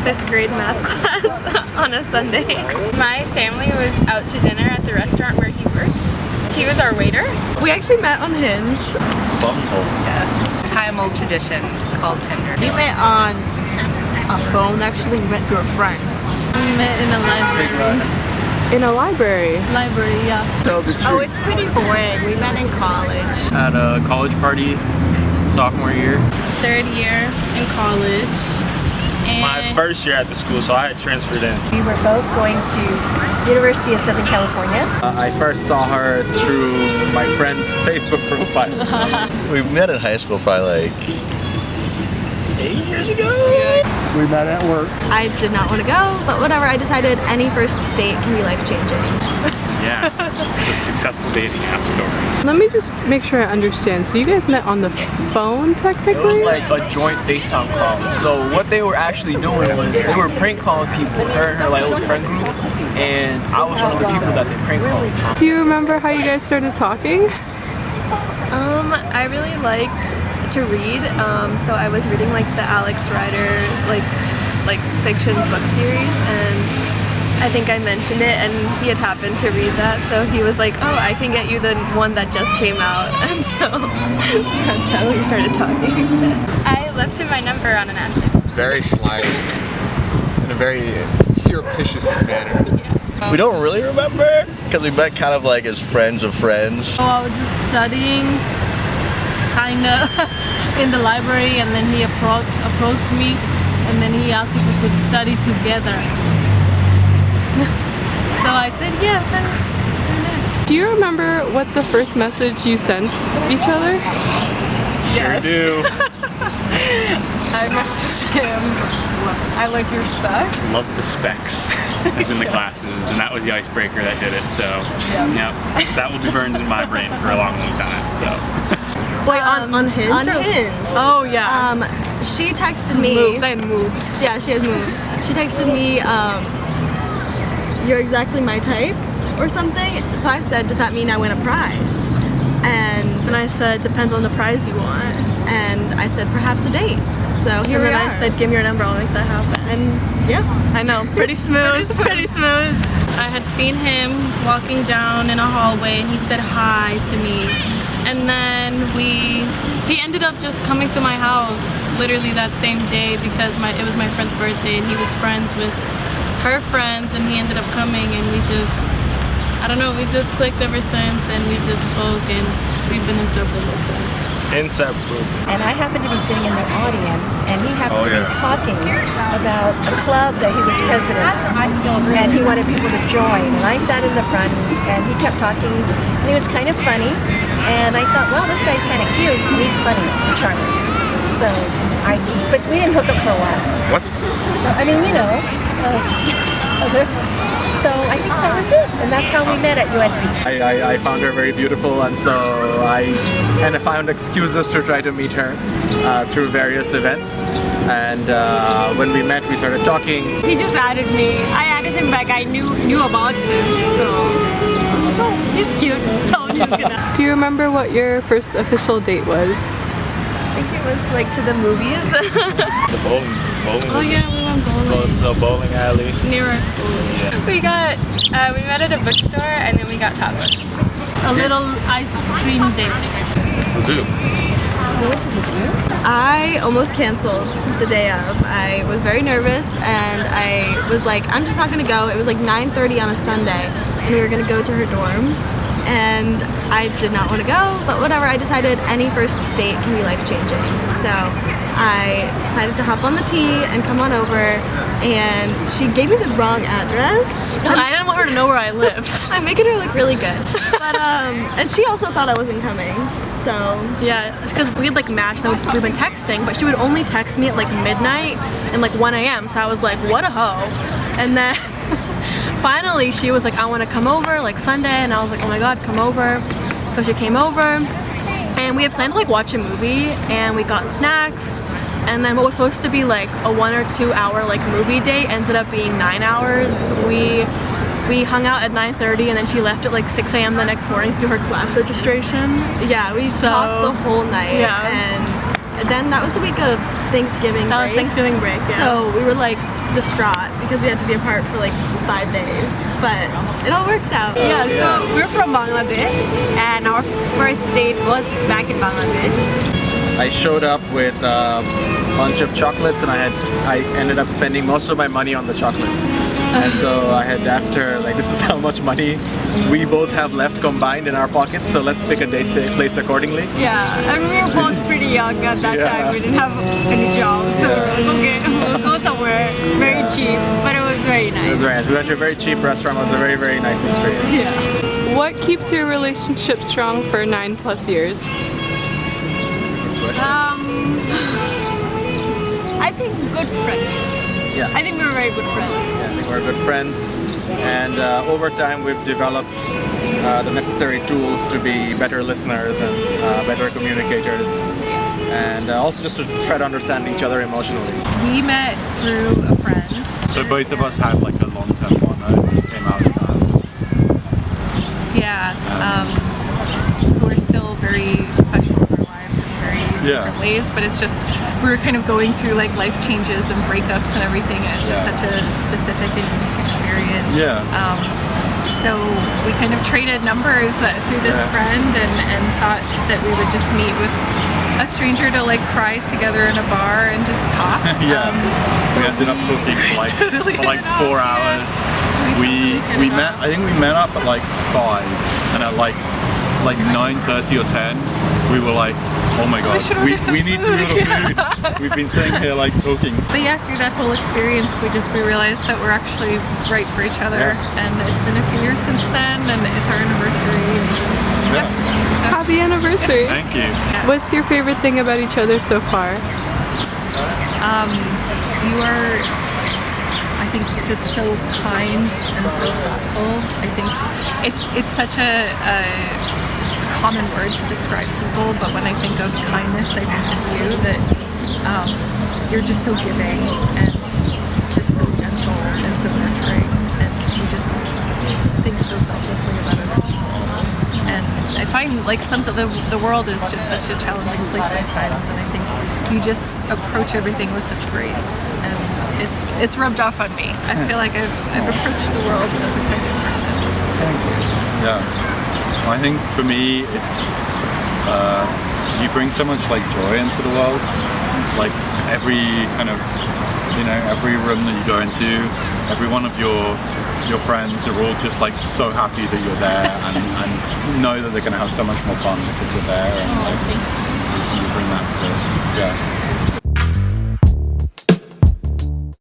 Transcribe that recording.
5th grade math class on a Sunday. My family was out to dinner at the restaurant where he worked. He was our waiter. We actually met on Hinge. Bumble. Yes. Time-old tradition called Tinder. We met on a phone, actually. We met through a friend. We met in a library. In a library? Library, yeah. Tell the truth. Oh, it's pretty boring. We met in college. At a college party, sophomore year. 3rd year in college. And My first year at the school, so I had transferred in. We were both going to University of Southern California. I first saw her through my friend's Facebook profile. We met in high school probably like 8 years ago. We met at work. I did not want to go, but whatever. I decided any first date can be life-changing. Yeah, it's a successful dating app story. Let me just make sure I understand. So you guys met on the phone, technically? It was like a joint FaceTime call. So what they were actually doing was they were prank calling people, her and her like little friend group, and I was one of the people that they prank called. Do you remember how you guys started talking? I really liked to read, so I was reading like the Alex Rider like fiction book series, and I think I mentioned it, and he had happened to read that, so he was like, oh, I can get you the one that just came out, and so that's how we started talking. I left him my number on a napkin. Very slyly, in a very surreptitious manner. We don't really remember because we met kind of like as friends of friends. Oh, I was just studying, kinda, in the library, and then he approached me, and then he asked if we could study together. So I said yes, and Do you remember what the first message you sent each other? Sure do. I messaged him, I like your specs. Love the specs, as in the glasses, and that was the icebreaker that did it. So, yeah, that will be burned in my brain for a long, long time. So. Wait, on Hinge? On Hinge. Oh, yeah. She texted me. Moves, I had moves. Yeah, she had moves. She texted me, you're exactly my type, or something. So I said, does that mean I win a prize? And I said, depends on the prize you want. And I said, perhaps a date. So here we are. I said, give me your number, I'll make that happen. And yeah. I know, pretty smooth, pretty smooth. I had seen him walking down in a hallway, and he said hi to me. And then he ended up just coming to my house literally that same day because it was my friend's birthday, and he was friends with her friends, and he ended up coming, and we just, I don't know, we just clicked ever since, and we just spoke, and we've been inseparable since. Inseparable. And I happened to be sitting in the audience, and he happened to be talking about a club that he was president of, and he wanted people to join. And I sat in the front, and he kept talking, and he was kind of funny. And I thought, well, this guy's kind of cute, and he's funny and charming. So but we didn't hook up for a while. What? I mean, you know. So I think that was it, and that's how we met at USC. I found her very beautiful, and so I kind of found excuses to try to meet her through various events. And when we met, we started talking. He just added me. I added him back. I knew about him, so I was like, oh, he's cute. So he's gonna. Do you remember what your first official date was? I think it was like to the movies. The bowling. Oh yeah, we went bowling. Going to a bowling alley. Near our school. Yeah. We met at a bookstore, and then we got tapas. A little ice cream date. The zoo. We went to the zoo? I almost canceled the day of. I was very nervous, and I was like, I'm just not gonna go. It was like 9:30 on a Sunday, and we were gonna go to her dorm. And I did not want to go, but whatever, I decided any first date can be life-changing. So I decided to hop on the T and come on over, and she gave me the wrong address. I didn't want her to know where I lived. I'm making her look really good. But, and she also thought I wasn't coming, so. Yeah, because we had like matched, and we've been texting, but she would only text me at like midnight and like 1 a.m. So I was like, what a hoe. And then finally she was like, I want to come over like Sunday, and I was like, oh my god, come over. So she came over, and we had planned to like watch a movie, and we got snacks, and then what was supposed to be like a 1 or 2 hour like movie date ended up being 9 hours. We hung out at 9:30, and then she left at like 6 a.m. the next morning to do her class registration. Yeah, we talked the whole night. Yeah. And then that was the week of Thanksgiving break. That was Thanksgiving break, yeah. So we were like distraught because we had to be apart for like 5 days, but it all worked out. Yeah, so we're from Bangladesh and our first date was back in Bangladesh. I showed up with a bunch of chocolates and I ended up spending most of my money on the chocolates. And so I had asked her, like, this is how much money we both have left combined in our pockets, so let's pick a date place accordingly. Yeah, and we were both pretty young at that time. We didn't have any jobs, so okay, we'll go somewhere very cheap, but it was very nice. It was very nice. We went to a very cheap restaurant. It was a very, very nice experience. Yeah. What keeps your relationship strong for 9+ years? I think good friends. Yeah. I think we're very good friends. Yeah, I think we're good friends, and over time we've developed the necessary tools to be better listeners and better communicators, and also just to try to understand each other emotionally. We met through a friend. So both of us had like a long-term partner who came out trans. Yeah, who are still very special in our lives in very different ways, but it's just, we were kind of going through like life changes and breakups and everything, and it's just such a specific and unique experience. So we kind of traded numbers through this friend and thought that we would just meet with a stranger to like cry together in a bar and just talk. We ended up talking for like 4 hours. We met, I think we met up at like 5, and at like 9:30 or 10 we were like, oh my god, we need to order food. We've been sitting here like talking. But yeah, through that whole experience we realized that we're actually right for each other, and it's been a few years since then, and it's our anniversary, and just, so. Happy anniversary! Thank you. What's your favorite thing about each other so far? You are, I think, just so kind and so thoughtful. I think it's such a common word to describe people, but when I think of kindness, I think of you, that you're just so giving and just so gentle and so nurturing, and you just think so selflessly about other people. And I find like the world is just such a challenging place sometimes, and I think you just approach everything with such grace, and it's rubbed off on me. I feel like I've approached the world as a kind of person. Yeah. I think for me it's you bring so much like joy into the world, like every kind of, you know, every room that you go into, every one of your friends are all just like so happy that you're there, and know that they're going to have so much more fun because you're there, and like you bring that to